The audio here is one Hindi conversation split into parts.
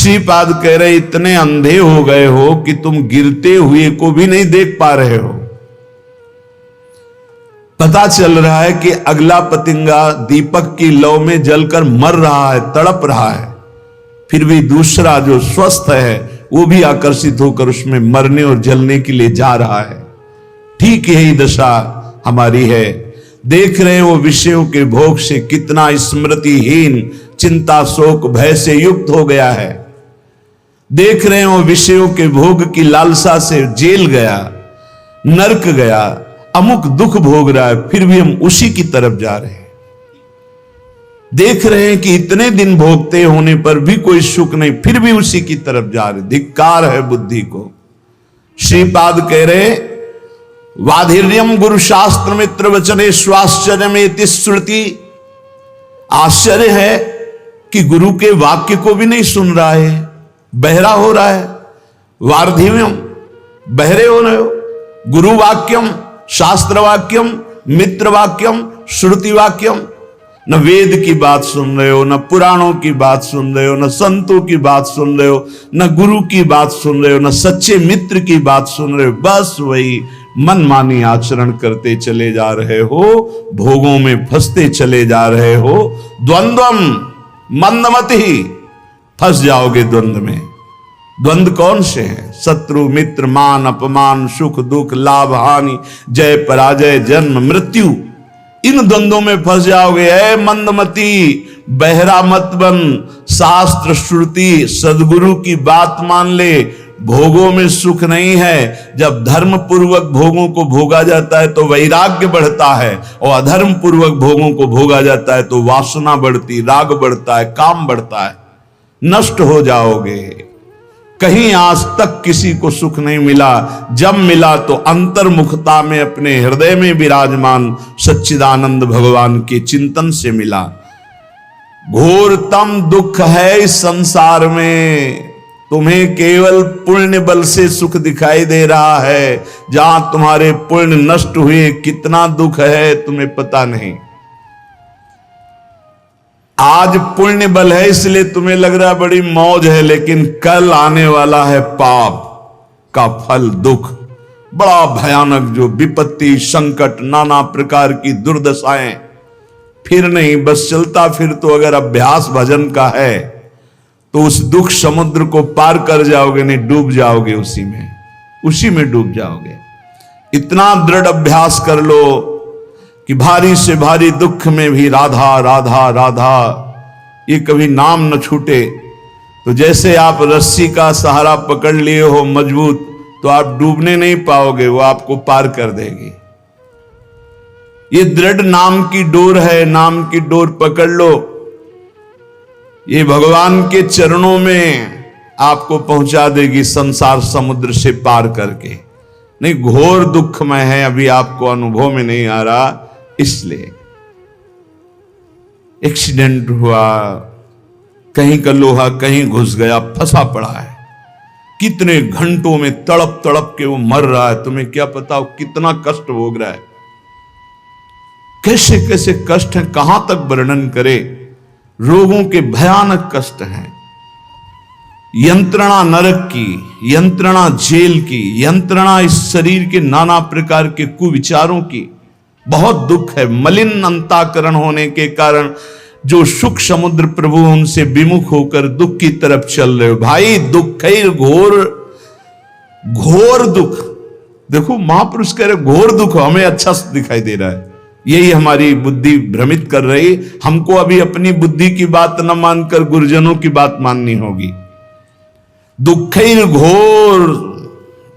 श्रीपाद कह रहे इतने अंधे हो गए हो कि तुम गिरते हुए को भी नहीं देख पा रहे हो। पता चल रहा है कि अगला पतिंगा दीपक की लौ में जलकर मर रहा है, तड़प रहा है, फिर भी दूसरा जो स्वस्थ है वो भी आकर्षित होकर उसमें मरने और जलने के लिए जा रहा है। ठीक यही दशा हमारी है। देख रहे हो विषयों के भोग से कितना स्मृतिहीन, चिंता शोक भय से युक्त हो गया है। देख रहे हो विषयों के भोग की लालसा से जेल गया, नरक गया, अमुक दुख भोग रहा है, फिर भी हम उसी की तरफ जा रहे हैं। देख रहे हैं कि इतने दिन भोगते होने पर भी कोई सुख नहीं, फिर भी उसी की तरफ जा रहे। धिक्कार है बुद्धि को। श्रीपाद कह रहे वाधिर्यम गुरु शास्त्र मित्र वचने स्वाश्चर्य में श्रुति। आश्चर्य है कि गुरु के वाक्य को भी नहीं सुन रहा है, बहरा हो रहा है। वार्धिव्यम, बहरे हो रहे हो। गुरु वाक्यम, शास्त्र वाक्यम, मित्र वाक्यम, श्रुति वाक्यम। न वेद की बात सुन रहे हो, न पुराणों की बात सुन रहे हो, न संतों की बात सुन रहे हो, न गुरु की बात सुन रहे हो, न सच्चे मित्र की बात सुन रहे हो। बस वही मनमानी आचरण करते चले जा रहे हो, भोगों में फंसते चले जा रहे हो। द्वंद्वम मंदमति, फंस जाओगे द्वंद्व में। द्वंद्व कौन से हैं? शत्रु मित्र, मान अपमान, सुख दुख, लाभ हानि, जय पराजय, जन्म मृत्यु। इन द्वंद्वों में फंस जाओगे। ऐ मंदमती, बहरा मत बन। शास्त्र श्रुति सदगुरु की बात मान ले। भोगों में सुख नहीं है। जब धर्म पूर्वक भोगों को भोगा जाता है तो वैराग्य बढ़ता है, और अधर्म पूर्वक भोगों को भोगा जाता है तो वासना बढ़ती, राग बढ़ता है, काम बढ़ता है। नष्ट हो जाओगे। कहीं आज तक किसी को सुख नहीं मिला। जब मिला तो अंतर्मुखता में अपने हृदय में विराजमान सच्चिदानंद भगवान के चिंतन से मिला। घोरतम दुख है इस संसार में। तुम्हें केवल पुण्य बल से सुख दिखाई दे रहा है। जहां तुम्हारे पुण्य नष्ट हुए कितना दुख है तुम्हें पता नहीं। आज पुण्य बल है इसलिए तुम्हें लग रहा है बड़ी मौज है, लेकिन कल आने वाला है पाप का फल, दुख बड़ा भयानक, जो विपत्ति, संकट, नाना प्रकार की दुर्दशाएं। फिर नहीं, बस चलता फिर तो अगर अभ्यास भजन का है तो उस दुख समुद्र को पार कर जाओगे, नहीं डूब जाओगे उसी में डूब जाओगे। इतना दृढ़ अभ्यास कर लो कि भारी से भारी दुख में भी राधा राधा राधा ये कभी नाम न छूटे। तो जैसे आप रस्सी का सहारा पकड़ लिए हो मजबूत, तो आप डूबने नहीं पाओगे, वो आपको पार कर देगी। ये दृढ़ नाम की डोर है, नाम की डोर पकड़ लो। ये भगवान के चरणों में आपको पहुंचा देगी संसार समुद्र से पार करके। नहीं, घोर दुखमय है, अभी आपको अनुभव में नहीं आ रहा। इसलिए एक्सीडेंट हुआ, कहीं का लोहा कहीं घुस गया, फंसा पड़ा है, कितने घंटों में तड़प तड़प के वो मर रहा है। तुम्हें क्या पता वो कितना कष्ट भोग रहा है, कैसे कैसे कष्ट है, कहां तक वर्णन करे। रोगों के भयानक कष्ट हैं। यंत्रणा नरक की, यंत्रणा जेल की, यंत्रणा इस शरीर के नाना प्रकार के कुविचारों की। बहुत दुख है। मलिन अंताकरण होने के कारण जो सुख समुद्र प्रभु उनसे विमुख होकर दुख की तरफ चल रहे हो। भाई दुख है, घोर घोर दुख। देखो महापुरुष कह रहे घोर दुख, हमें अच्छा दिखाई दे रहा है। यही हमारी बुद्धि भ्रमित कर रही। हमको अभी अपनी बुद्धि की बात न मानकर गुरुजनों की बात माननी होगी। दुख घोर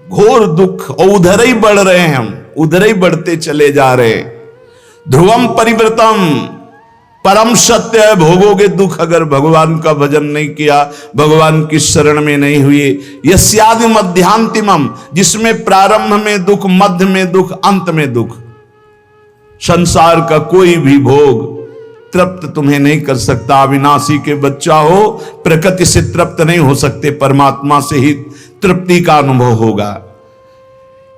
घोर दुख, और उधर ही बढ़ रहे हैं हम, उधर ही बढ़ते चले जा रहे। ध्रुवम परिवृतम, परम सत्य है, भोगोगे दुख अगर भगवान का भजन नहीं किया, भगवान की शरण में नहीं हुए। यस्यादि मध्यांतिमम, जिसमें प्रारंभ में दुख, मध्य में दुख, अंत में दुख। संसार का कोई भी भोग तृप्त तुम्हें नहीं कर सकता। अविनाशी के बच्चा हो, प्रकृति से तृप्त नहीं हो सकते, परमात्मा से ही तृप्ति का अनुभव होगा।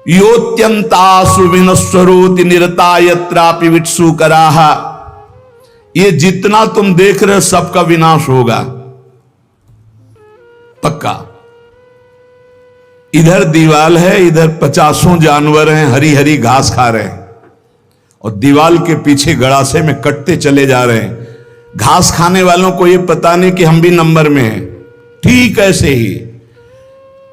योत्यंतासु विनश्वरोति निरता यत्रापि वित्सु कराहा। ये जितना तुम देख रहे हो सबका विनाश होगा। पक्का। इधर दीवाल है, इधर 50 जानवर हैं, हरी हरी घास खा रहे हैं, और दीवाल के पीछे गड़ासे में कटते चले जा रहे हैं। घास खाने वालों को यह पता नहीं कि हम भी नंबर में हैं। ठीक ऐसे ही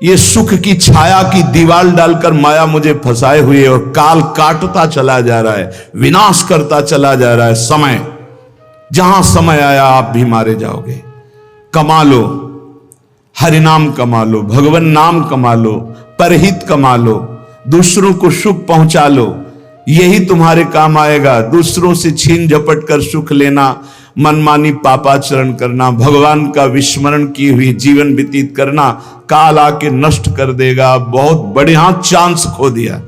ये सुख की छाया की दीवाल डालकर माया मुझे फंसाए हुई है, और काल काटता चला जा रहा है, विनाश करता चला जा रहा है। समय, जहां समय आया आप भी मारे जाओगे। कमा लो, हरिनाम कमा लो, भगवान नाम कमा लो, परहित कमा लो, दूसरों को सुख पहुंचा लो, यही तुम्हारे काम आएगा। दूसरों से छीन झपट कर सुख लेना, मनमानी पापाचरण करना, भगवान का विस्मरण किए हुए जीवन व्यतीत करना, काल आके नष्ट कर देगा। बहुत बढ़िया चांस खो दिया।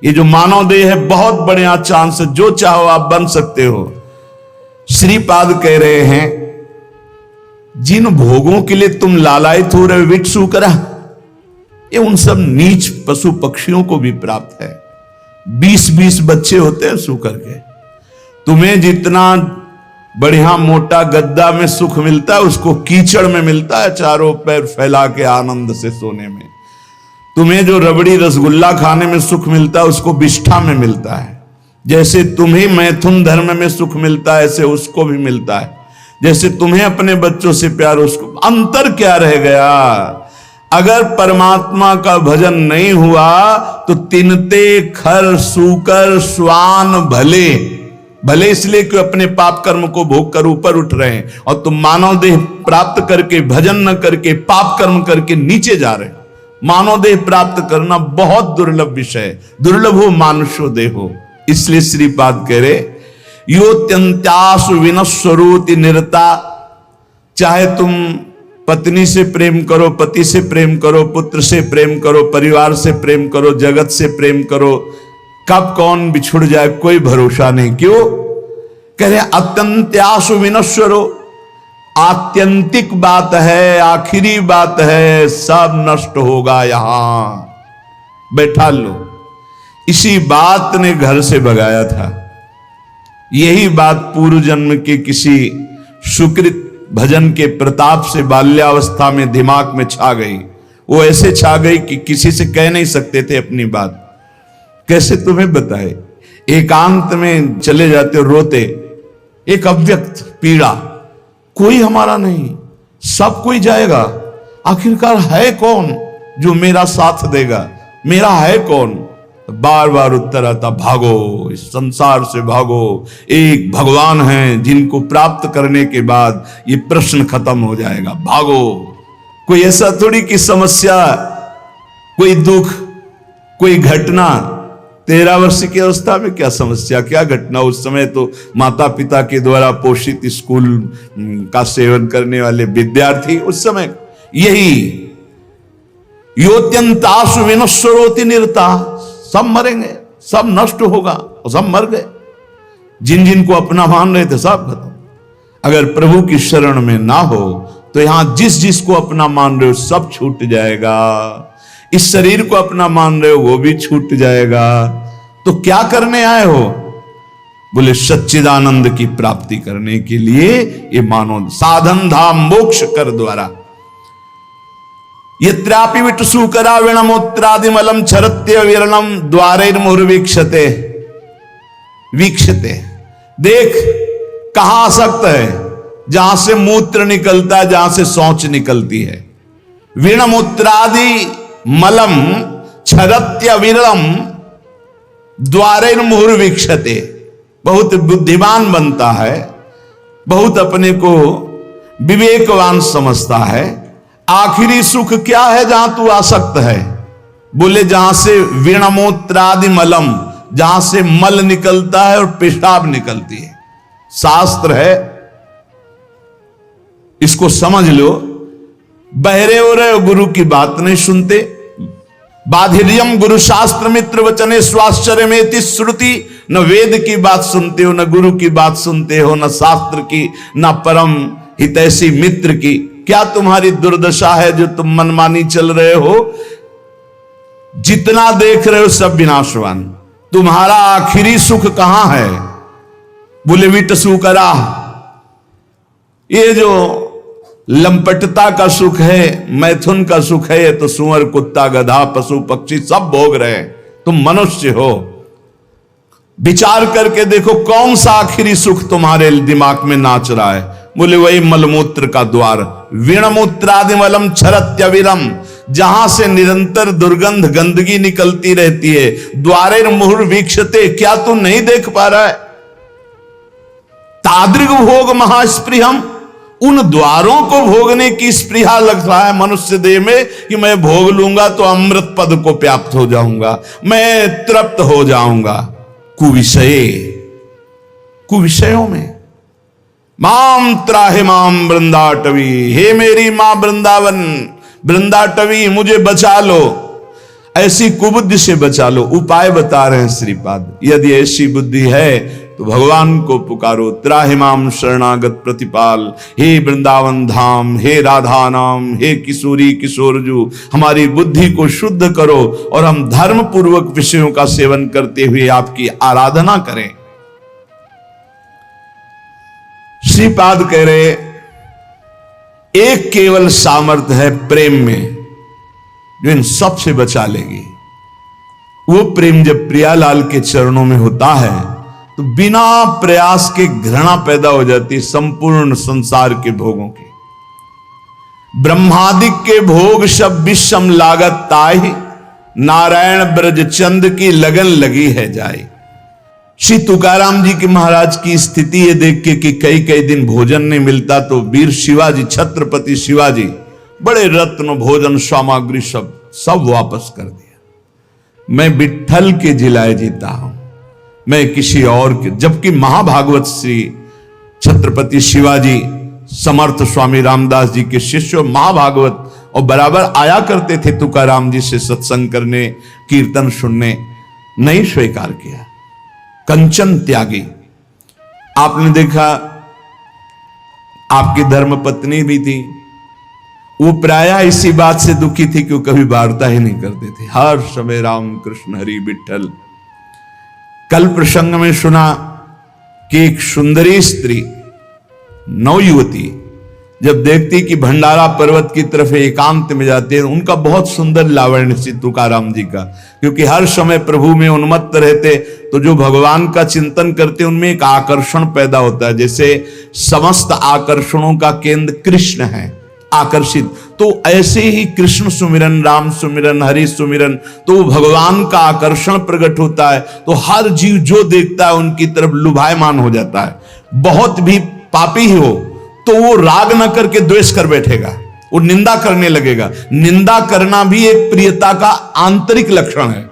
ये जो मानव देह है बहुत बढ़िया चांस है, जो चाहो आप बन सकते हो। श्रीपाद कह रहे हैं, जिन भोगों के लिए तुम लालायित हो रहे हो विटसु करा, ये उन सब नीच पशु पक्षियों को भी प्राप्त है। 20-20 बच्चे होते हैं सू करके। तुम्हें जितना बढ़िया मोटा गद्दा में सुख मिलता है, उसको कीचड़ में मिलता है, चारों पैर फैला के आनंद से सोने में। तुम्हें जो रबड़ी रसगुल्ला खाने में सुख मिलता है, उसको विष्ठा में मिलता है। जैसे तुम्हें मैथुन धर्म में सुख मिलता है, ऐसे उसको भी मिलता है। जैसे तुम्हें अपने बच्चों से प्यार, उसको। अंतर क्या रह गया? अगर परमात्मा का भजन नहीं हुआ तो तिनते खर सूकर स्वान भले, भले इसलिए कि अपने पाप कर्म को भोग कर ऊपर उठ रहे हैं, और तुम मानव देह प्राप्त करके, भजन न करके, पाप कर्म करके नीचे जा रहे हो। मानव देह प्राप्त करना बहुत दुर्लभ विषय है। दुर्लभ हो मानुषो देहो। इसलिए श्रीपाद कह रहे, योत्यंत्यासु विनश्वरोति निरता। चाहे तुम पत्नी से प्रेम करो, पति से प्रेम करो, पुत्र से प्रेम करो, परिवार से प्रेम करो, जगत से प्रेम करो, कब कौन बिछुड़ जाए कोई भरोसा नहीं। क्यों कह रहे? अत्यंत्यासु विनश्वरो, आत्यंतिक बात है, आखिरी बात है, सब नष्ट होगा। यहां बैठा लो। इसी बात ने घर से भगाया था। यही बात पूर्व जन्म के किसी सुकृत भजन के प्रताप से बाल्यावस्था में दिमाग में छा गई। वो ऐसे छा गई कि किसी से कह नहीं सकते थे अपनी बात। कैसे तुम्हें बताए? एकांत में चले जाते हो रोते, एक अव्यक्त पीड़ा, कोई हमारा नहीं, सब कोई जाएगा। आखिरकार है कौन जो मेरा साथ देगा? मेरा है कौन? बार बार उत्तर आता, भागो, इस संसार से भागो। एक भगवान हैं जिनको प्राप्त करने के बाद ये प्रश्न खत्म हो जाएगा। भागो। कोई ऐसा थोड़ी कि समस्या, कोई दुख, कोई घटना। 13 वर्ष की अवस्था में क्या समस्या, क्या घटना? उस समय तो माता पिता के द्वारा पोषित स्कूल का सेवन करने वाले विद्यार्थी। उस समय यही योत्यंतासु विनश्वरोति निरता, सब मरेंगे, सब नष्ट होगा, और सब मर गए। जिन जिन को अपना मान रहे थे सब खत्म। अगर प्रभु की शरण में ना हो तो यहां जिस जिस को अपना मान रहे हो सब छूट जाएगा। इस शरीर को अपना मान रहे हो वो भी छूट जाएगा। तो क्या करने आए हो? बोले सच्चिदानंद की प्राप्ति करने के लिए ये मानो साधन धाम मोक्ष कर द्वारा। यत्रापि विटसु करा विणमूत्रादिमलम छरत्य विरणम द्वारैर्मुहुर्वीक्षते। वीक्षते, देख कहां आसक्त है? जहां से मूत्र निकलता है, जहां से शौच निकलती है। विणमूत्रादि मलम छरत्य विरणम द्वारैर्मुहुर्वीक्षते। बहुत बुद्धिमान बनता है, बहुत अपने को विवेकवान समझता है। आखिरी सुख क्या है जहां तू आसक्त है? बोले जहां से विणमूत्रादि मलम, जहां से मल निकलता है और पेशाब निकलती है। शास्त्र है, इसको समझ लो। बहरे हो रहे हो, गुरु की बात नहीं सुनते। बाधिर्यम गुरु शास्त्र मित्र वचने स्वाश्चर्य में श्रुति। न वेद की बात सुनते हो, न गुरु की बात सुनते हो, न शास्त्र की, न परम हितैषी मित्र की। क्या तुम्हारी दुर्दशा है जो तुम मनमानी चल रहे हो? जितना देख रहे हो सब विनाशवान। तुम्हारा आखिरी सुख कहां है? बोले विटसु करा। ये जो लंपटता का सुख है, मैथुन का सुख है, ये तो सुअर कुत्ता गधा पशु पक्षी सब भोग रहे हैं, तुम मनुष्य हो। विचार करके देखो कौन सा आखिरी सुख तुम्हारे दिमाग में नाच रहा है। बोले वही मलमूत्र का द्वार, वीणमूत्रादिमलम छरत्यविरम, जहां से निरंतर दुर्गंध गंदगी निकलती रहती है। द्वारे मुहुर वीक्षते, क्या तू नहीं देख पा रहा है? तादृग भोग महास्पृहम, उन द्वारों को भोगने की स्पृहा लग रहा है मनुष्य देह में कि मैं भोग लूंगा तो अमृत पद को प्राप्त हो जाऊंगा, मैं तृप्त हो जाऊंगा। कुविषयों में माम त्राहे माम वृंदाटवी, हे मेरी मां वृंदावन वृंदाटवी, मुझे बचा लो, ऐसी कुबुद्धि से बचा लो। उपाय बता रहे हैं श्रीपाद, यदि ऐसी बुद्धि है तो भगवान को पुकारो। त्राहिमाम शरणागत प्रतिपाल, हे वृंदावन धाम, हे राधा नाम, हे किशोरी किशोरजू, हमारी बुद्धि को शुद्ध करो और हम धर्म पूर्वक विषयों का सेवन करते हुए आपकी आराधना करें। श्रीपाद कह रहे एक केवल सामर्थ्य है प्रेम में जो इन सब से बचा लेगी। वो प्रेम जब प्रियालाल के चरणों में होता है तो बिना प्रयास के घृणा पैदा हो जाती है संपूर्ण संसार के भोगों की। ब्रह्मादिक के भोग सब विषम लागत ताहि, नारायण ब्रज चंद की लगन लगी है जाए। श्री तुकाराम जी के महाराज की स्थिति ये देख के कि कई कई दिन भोजन नहीं मिलता तो वीर शिवाजी, छत्रपति शिवाजी, बड़े रत्न भोजन सामग्री सब वापस कर दिया। मैं विट्ठल के जिलाए जीता हूं, मैं किसी और के। जबकि महाभागवत श्री छत्रपति शिवाजी समर्थ स्वामी रामदास जी के शिष्य महाभागवत और बराबर आया करते थे तुकाराम जी से सत्संग करने, कीर्तन सुनने, नहीं स्वीकार किया। कंचन त्यागी, आपने देखा आपकी धर्म पत्नी भी थी, वो प्रायः इसी बात से दुखी थी कि वो कभी वार्ता ही नहीं करते थे, हर समय राम कृष्ण हरि विठ्ठल। कल प्रसंग में सुना कि एक सुंदरी स्त्री, नवयुवती, जब देखती कि भंडारा पर्वत की तरफ एकांत में जाते हैं, उनका बहुत सुंदर लावण्य श्री तुकाराम जी का, क्योंकि हर समय प्रभु में उन्मत्त रहते, तो जो भगवान का चिंतन करते उनमें एक आकर्षण पैदा होता है। जैसे समस्त आकर्षणों का केंद्र कृष्ण है, आकर्षित, तो ऐसे ही कृष्ण सुमिरन, राम सुमिरन, हरि सुमिरन, तो भगवान का आकर्षण प्रकट होता है। तो हर जीव जो देखता है उनकी तरफ लुभायमान हो जाता है। बहुत भी पापी ही हो तो वो राग न करके द्वेष कर बैठेगा, वो निंदा करने लगेगा। निंदा करना भी एक प्रियता का आंतरिक लक्षण है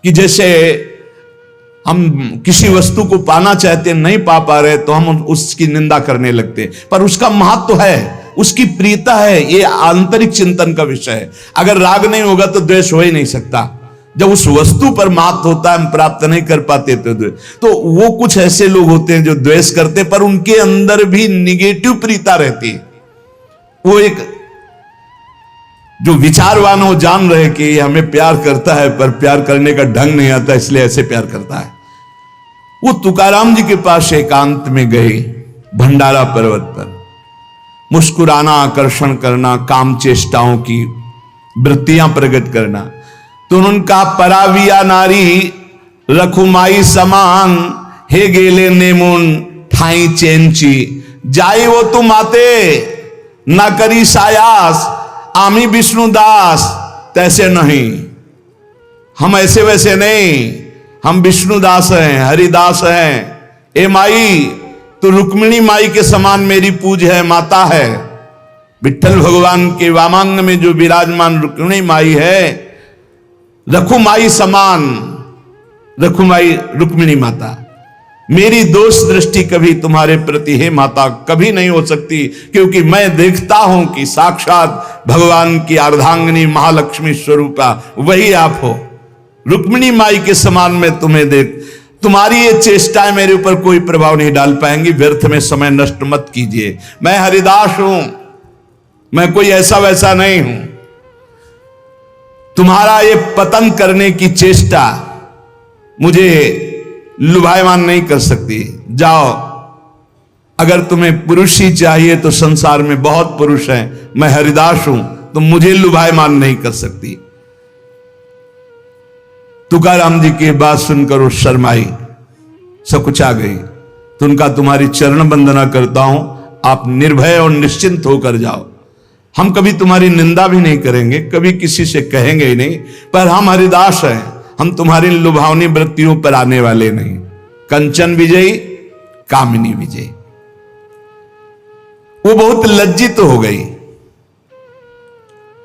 कि जैसे हम किसी वस्तु को पाना चाहते हैं, नहीं पा पा रहे तो हम उसकी निंदा करने लगते हैं, पर उसका महत्व है, उसकी प्रियता है, ये आंतरिक चिंतन का विषय है। अगर राग नहीं होगा तो द्वेष हो ही नहीं सकता। जब उस वस्तु पर महत्व होता है, हम प्राप्त नहीं कर पाते तो वो कुछ ऐसे लोग होते हैं जो द्वेष करते, पर उनके अंदर भी निगेटिव प्रियता रहती है। वो एक जो विचारवान हो जान रहे कि ये हमें प्यार करता है, पर प्यार करने का ढंग नहीं आता, इसलिए ऐसे प्यार करता है। वो तुकाराम जी के पास एकांत में गए, भंडारा पर्वत पर, मुस्कुराना, आकर्षण करना, काम चेष्टाओं की वृत्तियां प्रकट करना। तो उनका पराविया नारी रखुमाई समान, हे गेले नेमुन ठाई चेंची, जाई वो तुम आते ना करी सायास, आमी विष्णुदास तैसे नहीं। हम ऐसे वैसे नहीं, हम विष्णुदास हैं, हरिदास हैं। ए माई, तो रुक्मिणी माई के समान मेरी पूज है, माता है। विठ्ठल भगवान के वामांग में जो विराजमान रुक्मिणी माई है, रखुमाई समान, रखुमाई रुक्मिणी माता, मेरी दोष दृष्टि कभी तुम्हारे प्रति हे माता कभी नहीं हो सकती, क्योंकि मैं देखता हूं कि साक्षात भगवान की अर्धांगिनी महालक्ष्मी स्वरूपा वही आप हो। रुक्मिणी माई के समान मैं तुम्हें देख, तुम्हारी ये चेष्टाएं मेरे ऊपर कोई प्रभाव नहीं डाल पाएंगी, व्यर्थ में समय नष्ट मत कीजिए। मैं हरिदास हूं, मैं कोई ऐसा वैसा नहीं हूं। तुम्हारा ये पतन करने की चेष्टा मुझे लुभायमान नहीं कर सकती। जाओ, अगर तुम्हें पुरुष ही चाहिए तो संसार में बहुत पुरुष हैं, मैं हरिदास हूं, तुम मुझे लुभायमान नहीं कर सकती। तुकाराम जी की बात सुनकर वो शर्माई, सकुचा गई। तो उनका तुम्हारी चरण वंदना करता हूं, आप निर्भय और निश्चिंत होकर जाओ। हम कभी तुम्हारी निंदा भी नहीं करेंगे, कभी किसी से कहेंगे ही नहीं, पर हम हरिदास हैं, हम तुम्हारी लुभावनी वृत्तियों पर आने वाले नहीं। कंचन विजयी, कामिनी विजयी। वो बहुत लज्जित हो गई।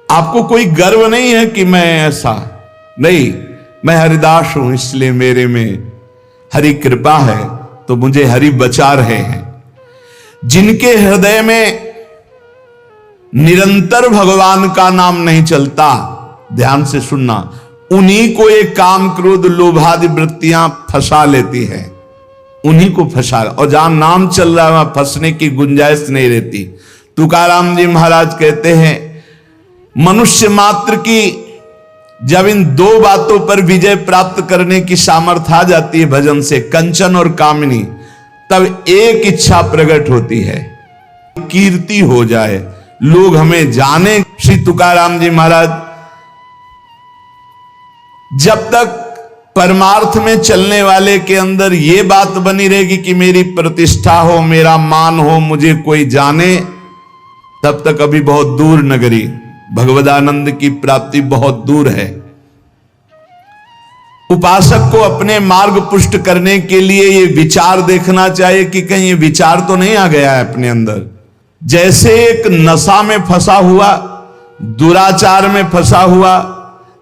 आपको कोई गर्व नहीं है कि मैं ऐसा नहीं, मैं हरिदास हूं, इसलिए मेरे में हरि कृपा है, तो मुझे हरि बचा रहे हैं। जिनके हृदय में निरंतर भगवान का नाम नहीं चलता, ध्यान से सुनना, उन्हीं को ये काम क्रोध लोभादि वृत्तियां फंसा लेती है, उन्हीं को फंसा। और जहां नाम चल रहा है वहां फंसने की गुंजाइश नहीं रहती। तुकाराम जी महाराज कहते हैं, मनुष्य मात्र की जब इन दो बातों पर विजय प्राप्त करने की सामर्थ्य आ जाती है भजन से, कंचन और कामिनी, तब एक इच्छा प्रकट होती है, कीर्ति हो जाए, लोग हमें जाने। श्री तुकाराम जी महाराज जब तक परमार्थ में चलने वाले के अंदर ये बात बनी रहेगी कि मेरी प्रतिष्ठा हो, मेरा मान हो, मुझे कोई जाने, तब तक अभी बहुत दूर नगरी, भगवदानंद की प्राप्ति बहुत दूर है। उपासक को अपने मार्ग पुष्ट करने के लिए ये विचार देखना चाहिए कि कहीं ये विचार तो नहीं आ गया है अपने अंदर। जैसे एक नशा में फंसा हुआ, दुराचार में फंसा हुआ,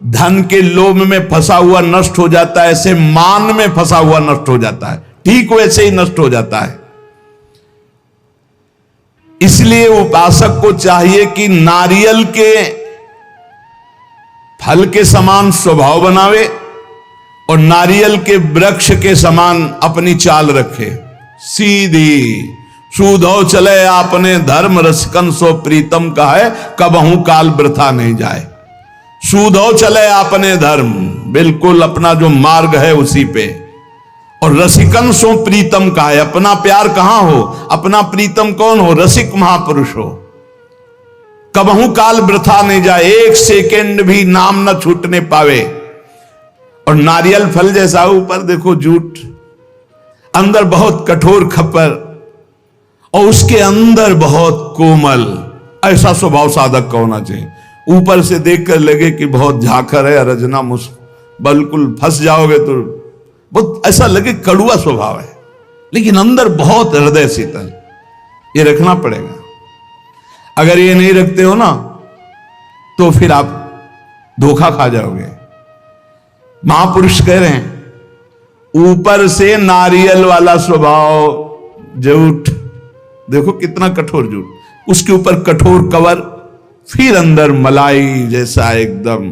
धन के लोभ में फंसा हुआ नष्ट हो जाता है, ऐसे मान में फंसा हुआ नष्ट हो जाता है, ठीक वैसे ही नष्ट हो जाता है। इसलिए उपासक को चाहिए कि नारियल के फल के समान स्वभाव बनावे और नारियल के वृक्ष के समान अपनी चाल रखे, सीधी। सूधो चले आपने धर्म, रसिकन सो प्रीतम का है, कबहू काल वृथा नहीं जाए। सूधो चले आपने धर्म, बिल्कुल अपना जो मार्ग है उसी पे। और रसिकन सो प्रीतम का है, अपना प्यार कहां हो, अपना प्रीतम कौन हो, रसिक महापुरुष हो। कबहू काल वृथा नहीं जाए, एक सेकेंड भी नाम न छूटने पावे। और नारियल फल जैसा, ऊपर देखो जूट, अंदर बहुत कठोर खप्पर, और उसके अंदर बहुत कोमल। ऐसा स्वभाव साधक का होना चाहिए। ऊपर से देखकर लगे कि बहुत झाखर है, रजना बिल्कुल फंस जाओगे तो बहुत ऐसा लगे कड़ुआ स्वभाव है, लेकिन अंदर बहुत हृदय शीतल। ये रखना पड़ेगा। अगर ये नहीं रखते हो ना तो फिर आप धोखा खा जाओगे। महापुरुष कह रहे हैं ऊपर से नारियल वाला स्वभाव, जूठ देखो कितना कठोर जूठ, उसके ऊपर कठोर कवर, फिर अंदर मलाई जैसा एकदम,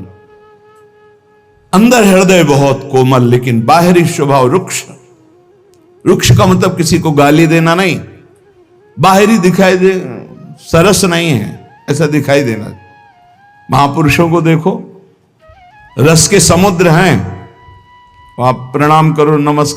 अंदर हृदय बहुत कोमल, लेकिन बाहरी स्वभाव रुक्ष। रुक्ष का मतलब किसी को गाली देना नहीं, बाहरी दिखाई दे, सरस नहीं है ऐसा दिखाई देना। महापुरुषों को देखो, रस के समुद्र हैं, आप प्रणाम करो, नमस्कार